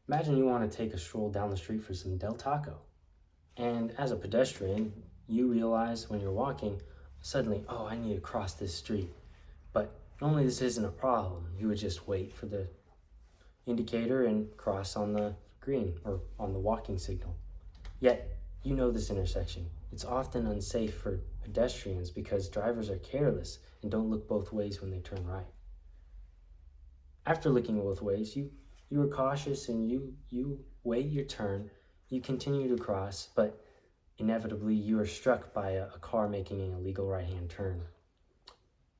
Imagine you want to take a stroll down the street for some Del Taco. And as a pedestrian, you realize when you're walking, suddenly, oh, I need to cross this street. But normally this isn't a problem. You would just wait for the indicator and cross on the green or on the walking signal. Yet, you know this intersection. It's often unsafe for pedestrians because drivers are careless and don't look both ways when they turn right. After looking both ways, you are cautious and you wait your turn, you continue to cross, but inevitably you are struck by a car making an illegal right-hand turn.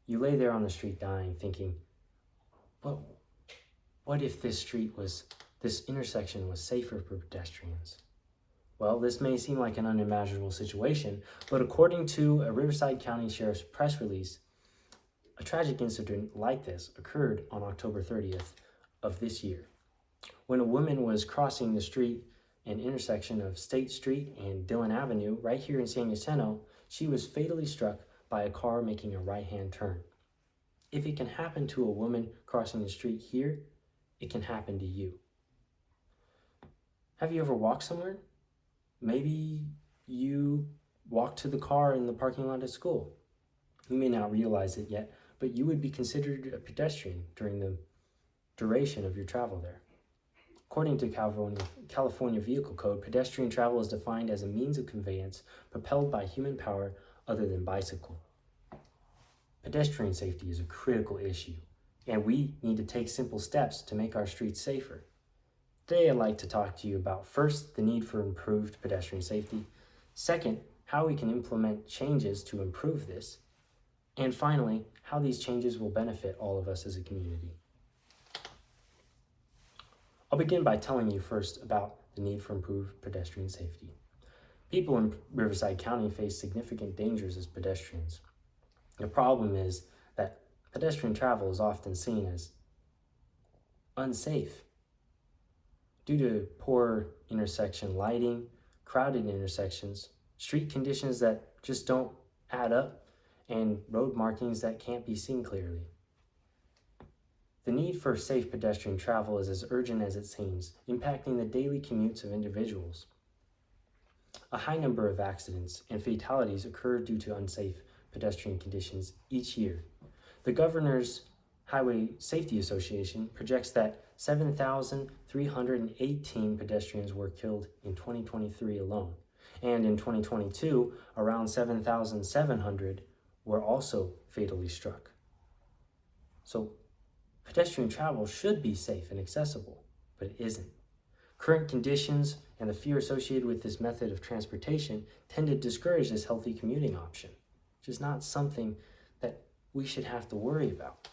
You lay there on the street dying, thinking, what if this intersection was safer for pedestrians? Well, this may seem like an unimaginable situation, but according to a Riverside County Sheriff's press release, a tragic incident like this occurred on October 30th of this year, when a woman was crossing the street and intersection of State Street and Dillon Avenue right here in San Jacinto. She was fatally struck by a car making a right-hand turn. If it can happen to a woman crossing the street here, it can happen to you. Have you ever walked somewhere? Maybe you walked to the car in the parking lot at school. You may not realize it yet, but you would be considered a pedestrian during the duration of your travel there. According to California Vehicle Code, pedestrian travel is defined as a means of conveyance propelled by human power other than bicycle. Pedestrian safety is a critical issue, and we need to take simple steps to make our streets safer. Today, I'd like to talk to you about first, the need for improved pedestrian safety, second, how we can implement changes to improve this, and finally, how these changes will benefit all of us as a community. I'll begin by telling you first about the need for improved pedestrian safety. People in Riverside County face significant dangers as pedestrians. The problem is that pedestrian travel is often seen as unsafe due to poor intersection lighting, crowded intersections, street conditions that just don't add up, and road markings that can't be seen clearly. The need for safe pedestrian travel is as urgent as it seems, impacting the daily commutes of individuals. A high number of accidents and fatalities occur due to unsafe pedestrian conditions each year. The Governor's Highway Safety Association projects that 7,318 pedestrians were killed in 2023 alone, and in 2022, around 7,700 were also fatally struck. So, pedestrian travel should be safe and accessible, but it isn't. Current conditions and the fear associated with this method of transportation tend to discourage this healthy commuting option, which is not something that we should have to worry about.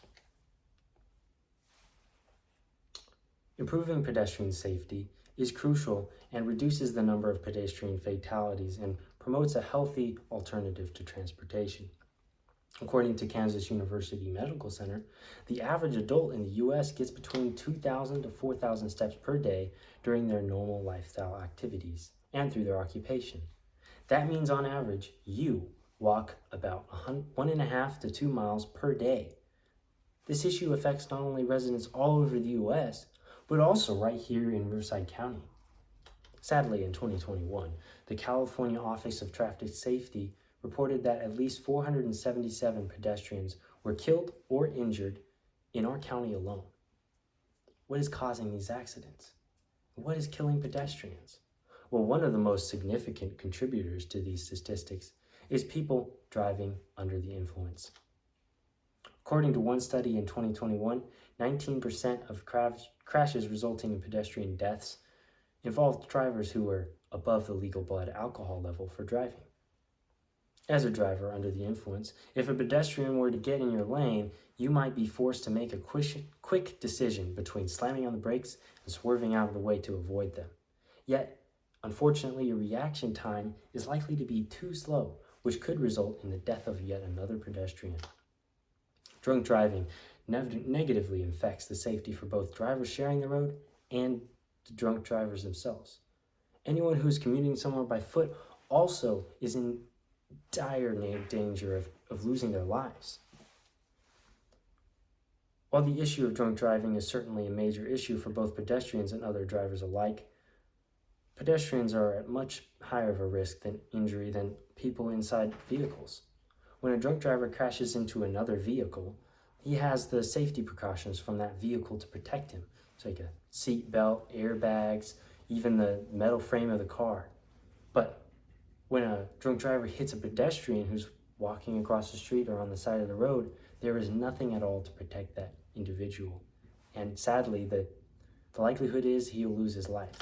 Improving pedestrian safety is crucial and reduces the number of pedestrian fatalities and promotes a healthy alternative to transportation. According to Kansas University Medical Center, the average adult in the U.S. gets between 2,000 to 4,000 steps per day during their normal lifestyle activities and through their occupation. That means on average, you walk about 1.5 to 2 miles per day. This issue affects not only residents all over the U.S., but also right here in Riverside County. Sadly, in 2021, the California Office of Traffic Safety reported that at least 477 pedestrians were killed or injured in our county alone. What is causing these accidents? What is killing pedestrians? Well, one of the most significant contributors to these statistics is people driving under the influence. According to one study in 2021, 19% of crashes resulting in pedestrian deaths involved drivers who were above the legal blood alcohol level for driving. As a driver under the influence, if a pedestrian were to get in your lane, you might be forced to make a quick decision between slamming on the brakes and swerving out of the way to avoid them. Yet, unfortunately, your reaction time is likely to be too slow, which could result in the death of yet another pedestrian. Drunk driving negatively affects the safety for both drivers sharing the road and the drunk drivers themselves. Anyone who is commuting somewhere by foot also is in dire danger of losing their lives. While the issue of drunk driving is certainly a major issue for both pedestrians and other drivers alike, pedestrians are at much higher of a risk than injury than people inside vehicles. When a drunk driver crashes into another vehicle, he has the safety precautions from that vehicle to protect him, so like a seat belt, airbags, even the metal frame of the car. But when a drunk driver hits a pedestrian who's walking across the street or on the side of the road, there is nothing at all to protect that individual. And sadly, the likelihood is he'll lose his life.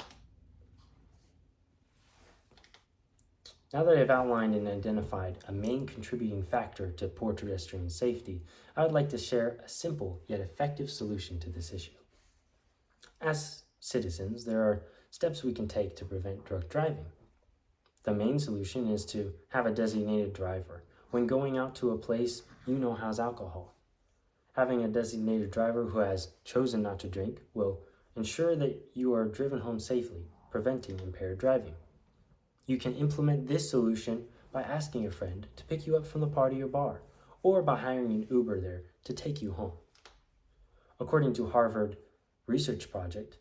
Now that I've outlined and identified a main contributing factor to poor pedestrian safety, I would like to share a simple yet effective solution to this issue. As citizens, there are steps we can take to prevent drunk driving. The main solution is to have a designated driver. When going out to a place you know has alcohol, having a designated driver who has chosen not to drink will ensure that you are driven home safely, preventing impaired driving. You can implement this solution by asking a friend to pick you up from the party or bar, or by hiring an Uber there to take you home. According to Harvard research project,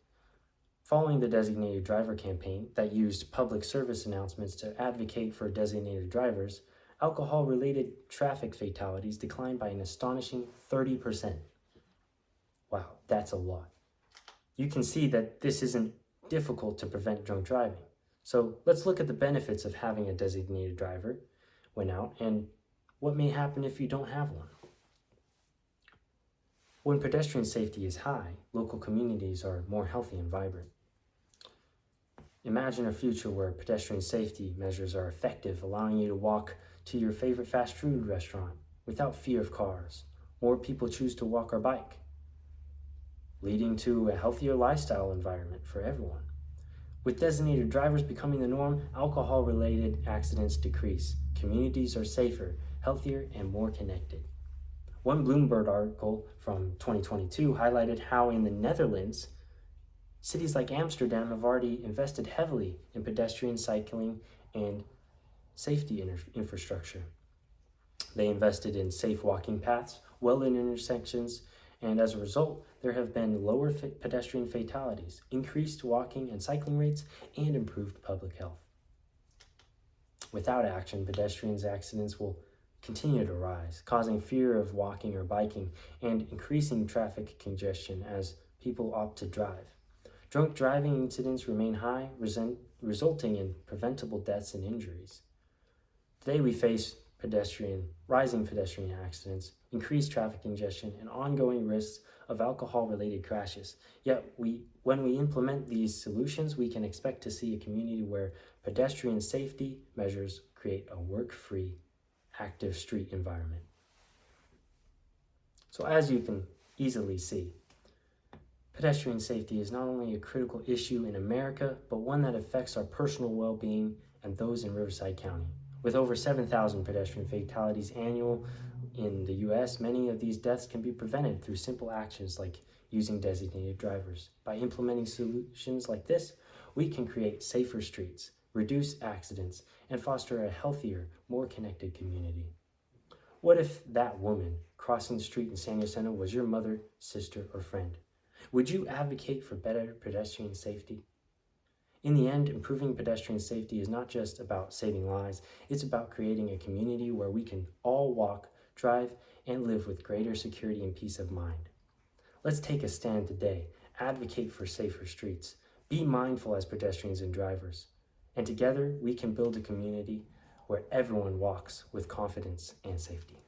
following the designated driver campaign that used public service announcements to advocate for designated drivers, alcohol-related traffic fatalities declined by an astonishing 30%. Wow, that's a lot. You can see that this isn't difficult to prevent drunk driving. So let's look at the benefits of having a designated driver when out and what may happen if you don't have one. When pedestrian safety is high, local communities are more healthy and vibrant. Imagine a future where pedestrian safety measures are effective, allowing you to walk to your favorite fast food restaurant without fear of cars. More people choose to walk or bike, leading to a healthier lifestyle environment for everyone. With designated drivers becoming the norm, alcohol-related accidents decrease. Communities are safer, healthier, and more connected. One Bloomberg article from 2022 highlighted how in the Netherlands, cities like Amsterdam have already invested heavily in pedestrian, cycling, and safety infrastructure. They invested in safe walking paths, well-lit intersections, and as a result, there have been lower pedestrian fatalities, increased walking and cycling rates, and improved public health. Without action, pedestrians' accidents will continue to rise, causing fear of walking or biking and increasing traffic congestion as people opt to drive. Drunk driving incidents remain high, resulting in preventable deaths and injuries. Today we face rising pedestrian accidents, increased traffic congestion, and ongoing risks of alcohol-related crashes. Yet, when we implement these solutions, we can expect to see a community where pedestrian safety measures create a work-free, active street environment. So as you can easily see, pedestrian safety is not only a critical issue in America, but one that affects our personal well-being and those in Riverside County. With over 7,000 pedestrian fatalities annual in the U.S., many of these deaths can be prevented through simple actions like using designated drivers. By implementing solutions like this, we can create safer streets, reduce accidents, and foster a healthier, more connected community. What if that woman crossing the street in San Jacinto was your mother, sister, or friend? Would you advocate for better pedestrian safety? In the end, improving pedestrian safety is not just about saving lives, it's about creating a community where we can all walk, drive, and live with greater security and peace of mind. Let's take a stand today, advocate for safer streets, be mindful as pedestrians and drivers, and together we can build a community where everyone walks with confidence and safety.